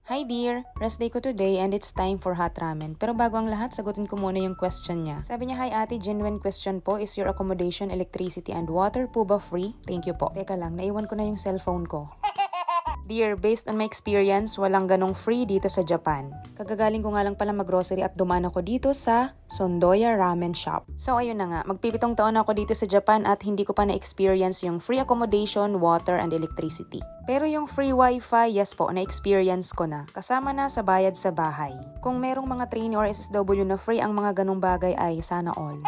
Hi dear! Rest day ko today and it's time for hot ramen. Pero bago ang lahat, sagutin ko muna yung question niya. Sabi niya, hi ate, genuine question po. Is your accommodation, electricity, and water po ba free? Thank you po. Teka lang, naiwan ko na yung cellphone ko. Dear, based on my experience, walang ganong free dito sa Japan. Kagagaling ko nga lang pala mag-grocery at dumaan ako dito sa Sondoya Ramen Shop. So ayun na nga, magpipitong taon ako dito sa Japan at hindi ko pa na-experience yung free accommodation, water, and electricity. Pero yung free wifi, yes po, na-experience ko na. Kasama na sa bayad sa bahay. Kung merong mga trainee or SSW na free ang mga ganong bagay ay sana all.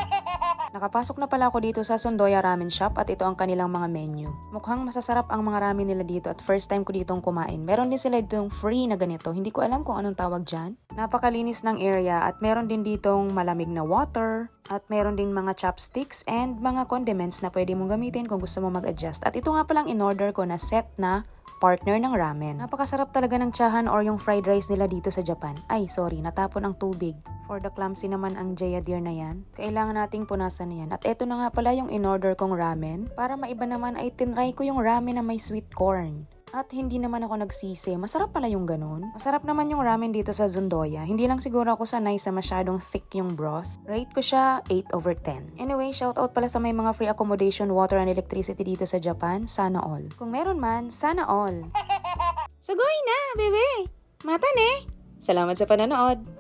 Nakapasok na pala ako dito sa Sondoya Ramen Shop at ito ang kanilang mga menu. Mukhang masasarap ang mga ramen nila dito at first time ko ditong kumain. Meron din sila ditong free na ganito. Hindi ko alam kung anong tawag dyan. Napakalinis ng area at meron din ditong malamig na water at meron din mga chopsticks and mga condiments na pwede mong gamitin kung gusto mo mag-adjust. At ito nga palang in-order ko na set na partner ng ramen. Napakasarap talaga ng tsahan or yung fried rice nila dito sa Japan. Ay, sorry, natapon ang tubig. For the clumsy naman ang Jaya Deer na yan. Kailangan nating punasan na yan. At eto na nga pala yung in-order kong ramen. Para maiba naman ay tinry ko yung ramen na may sweet corn. At hindi naman ako nagsisi. Masarap pala yung ganun. Masarap naman yung ramen dito sa Sondoya. Hindi lang siguro ako sanay sa masyadong thick yung broth. Rate ko siya 8/10. Anyway, shoutout pala sa may mga free accommodation, water, and electricity dito sa Japan. Sana all. Kung meron man, sana all. Sugoy na, bebe! Mata ne! Salamat sa panonood!